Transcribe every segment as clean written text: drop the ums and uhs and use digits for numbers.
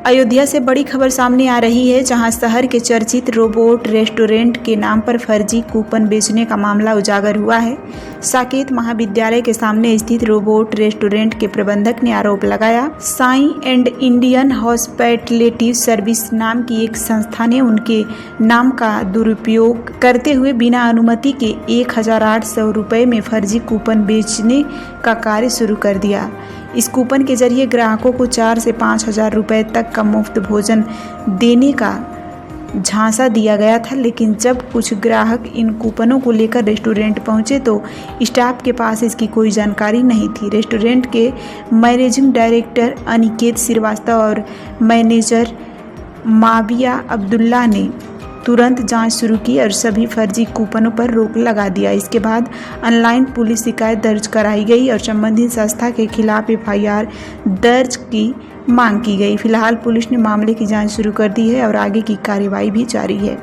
अयोध्या से बड़ी खबर सामने आ रही है, जहां शहर के चर्चित रोबोट रेस्टोरेंट के नाम पर फर्जी कूपन बेचने का मामला उजागर हुआ है। साकेत महाविद्यालय के सामने स्थित रोबोट रेस्टोरेंट के प्रबंधक ने आरोप लगाया, Sai and Indian hospitality service नाम की एक संस्था ने उनके नाम का दुरुपयोग करते हुए बिना अनुमति के 1800 रुपये में फर्जी कूपन बेचने का कार्य शुरू कर दिया। इस कूपन के जरिए ग्राहकों को 4 से 5 हज़ार रुपये तक का मुफ्त भोजन देने का झांसा दिया गया था, लेकिन जब कुछ ग्राहक इन कूपनों को लेकर रेस्टोरेंट पहुंचे तो स्टाफ के पास इसकी कोई जानकारी नहीं थी। रेस्टोरेंट के मैनेजिंग डायरेक्टर अनिकेत श्रीवास्तव और मैनेजर माविया अब्दुल्ला ने तुरंत जांच शुरू की और सभी फर्जी कूपनों पर रोक लगा दिया। इसके बाद ऑनलाइन पुलिस शिकायत दर्ज कराई गई और संबंधित संस्था के खिलाफ FIR दर्ज की मांग की गई। फिलहाल पुलिस ने मामले की जांच शुरू कर दी है और आगे की कार्रवाई भी जारी है।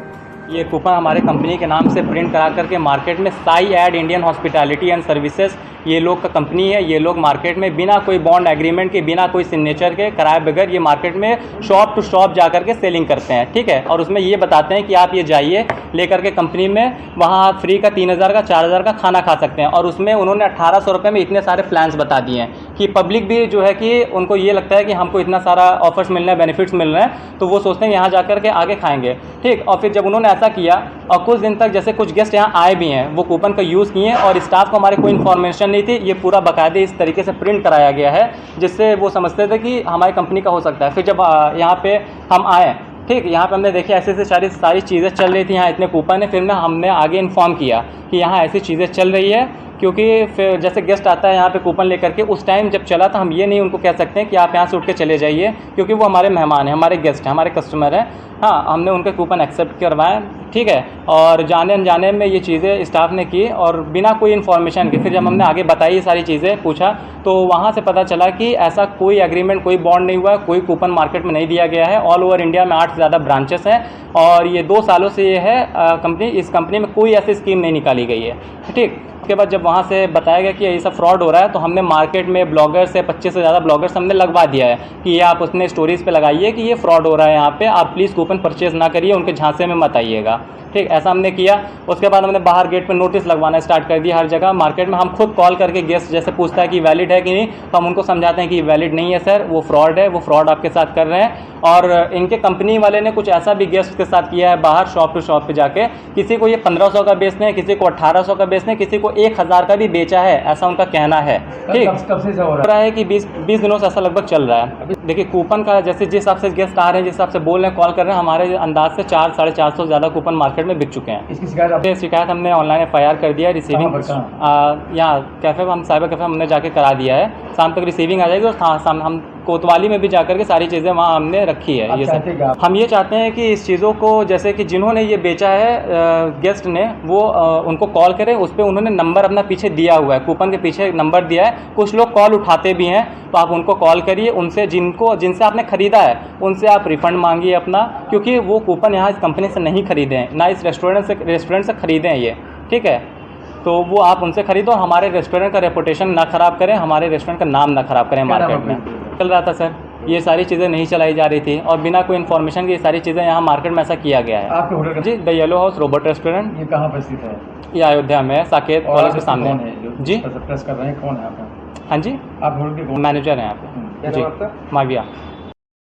ये कूपन हमारे कंपनी के नाम से प्रिंट करा करके मार्केट में साई एड इंडियन हॉस्पिटैलिटी एंड सर्विसेज ये लोग का कंपनी है। ये लोग मार्केट में बिना कोई बॉन्ड एग्रीमेंट के, बिना कोई सिग्नेचर के, कराए बगैर ये मार्केट में शॉप टू शॉप जा करके सेलिंग करते हैं, ठीक है। और उसमें ये बताते हैं कि आप ये जाइए लेकर के कंपनी में, वहाँ आप फ्री का 3000 का 4000 का खाना खा सकते हैं। और उसमें उन्होंने 1800 रुपये में इतने सारे प्लान्स बता दिए हैं कि पब्लिक भी जो है कि उनको ये लगता है कि हमको इतना सारा ऑफर्स मिल रहे हैं, बेनिफिट्स मिल रहे हैं, तो वो सोचते हैं यहाँ जा करके आगे खाएंगे, ठीक। और फिर जब उन्होंने ऐसा किया और कुछ दिन तक जैसे कुछ गेस्ट यहाँ आए भी हैं, वो कूपन का यूज़ किए और स्टाफ को हमारे कोई इन्फॉर्मेशन नहीं थी। ये पूरा बाकायदे इस तरीके से प्रिंट कराया गया है जिससे वो समझते थे कि हमारी कंपनी का हो सकता है। फिर जब यहाँ पे हम आए, ठीक, यहाँ पे हमने देखे ऐसे सारी चीज़ें चल रही थी, यहाँ इतने कूपन है। फिर हमने आगे इन्फॉर्म किया कि यहाँ ऐसी चीज़ें चल रही है, क्योंकि फिर जैसे गेस्ट आता है यहाँ पे कूपन लेकर के, उस टाइम जब चला था हम ये नहीं उनको कह सकते हैं कि आप यहाँ से उठ के चले जाइए, क्योंकि वो हमारे मेहमान हैं, हमारे गेस्ट हैं, हमारे कस्टमर हैं। हाँ, हमने उनके कूपन एक्सेप्ट करवाए, ठीक है। और जाने अनजाने में ये चीज़ें स्टाफ ने की और बिना कोई इन्फॉर्मेशन के फिर जब हमने आगे बताई सारी चीज़ें, पूछा, तो वहाँ से पता चला कि ऐसा कोई एग्रीमेंट, कोई बॉन्ड नहीं हुआ है, कोई कूपन मार्केट में नहीं दिया गया है। ऑल ओवर इंडिया में 8 से ज़्यादा ब्रांचेस हैं और ये 2 सालों से ये है कंपनी, इस कंपनी में कोई ऐसी स्कीम नहीं निकाली गई है, ठीक। उसके बाद जब वहाँ से बताया गया कि ये सब फ्रॉड हो रहा है, तो हमने मार्केट में ब्लॉगर्स से 25 से ज़्यादा ब्लॉगर्स हमने लगवा दिया है कि ये आप उसने स्टोरीज़ पे लगाइए कि ये फ्रॉड हो रहा है, यहाँ पे आप प्लीज़ कूपन परचेज़ ना करिए, उनके झांसे में मत आइएगा, ठीक। ऐसा हमने किया। उसके बाद हमने बाहर गेट पे नोटिस लगवाना स्टार्ट कर दिया हर जगह मार्केट में। हम खुद कॉल करके गेस्ट जैसे पूछता है कि वैलिड है कि नहीं, तो हम उनको समझाते हैं कि वैलिड नहीं है सर, वो फ्रॉड है, वो फ्रॉड आपके साथ कर रहे हैं। और इनके कंपनी वाले ने कुछ ऐसा भी गेस्ट के साथ किया है बाहर शॉप टू शॉप पे जाके, किसी को ये 1500 का बेचते हैं, किसी को 1800 का बेचते हैं, किसी को 1000 का भी बेचा है, ऐसा उनका कहना है, ठीक। कब से हो रहा है कि 20 दिनों से ऐसा लगभग चल रहा है। देखिए कूपन का जैसे जिस हिसाब से गेस्ट आ रहे हैं, जिस हिसाब से बोल रहे हैं, कॉल कर रहे हैं, हमारे अंदाज से 400-450 से ज़्यादा कूपन मार्केट में बिक चुके हैं। इसकी शिकायत हमने ऑनलाइन FIR कर दिया है। रिसीविंग यहाँ कैफ़े, हम साइबर कैफ़े हमने जाके करा दिया है, शाम तक रिसीविंग आ जाएगी। और हम कोतवाली में भी जाकर के सारी चीज़ें वहाँ हमने रखी है। ये सब हम ये चाहते हैं कि इस चीज़ों को, जैसे कि जिन्होंने ये बेचा है गेस्ट ने, वो उनको कॉल करें। उस पर उन्होंने नंबर अपना पीछे दिया हुआ है, कूपन के पीछे नंबर दिया है। कुछ लोग कॉल उठाते भी हैं, तो आप उनको कॉल करिए, उनसे जिनसे आपने ख़रीदा है उनसे आप रिफ़ंड मांगिए अपना, क्योंकि वो कूपन यहाँ इस कंपनी से नहीं खरीदे हैं, ना इस रेस्टोरेंट से खरीदे हैं ये, ठीक है। तो वो आप उनसे खरीदो, हमारे रेस्टोरेंट का रेपुटेशन ना ख़राब करें, हमारे रेस्टोरेंट का नाम ना ख़राब करें मार्केट में। चल रहा था सर, ये सारी चीज़ें नहीं चलाई जा रही थी और बिना कोई इन्फॉर्मेशन की ये सारी चीज़ें यहाँ मार्केट में ऐसा किया गया है। आपके होटल जी, the yellow house robot restaurant. ये कहाँ पर स्थित है? ये अयोध्या में है, साकेत कॉलेज के सामने। जी, प्रेस कर रहे हैं, कौन है आपका? हाँ जी, आप होटल के मैनेजर हैं यहाँ पे। जी, माविया।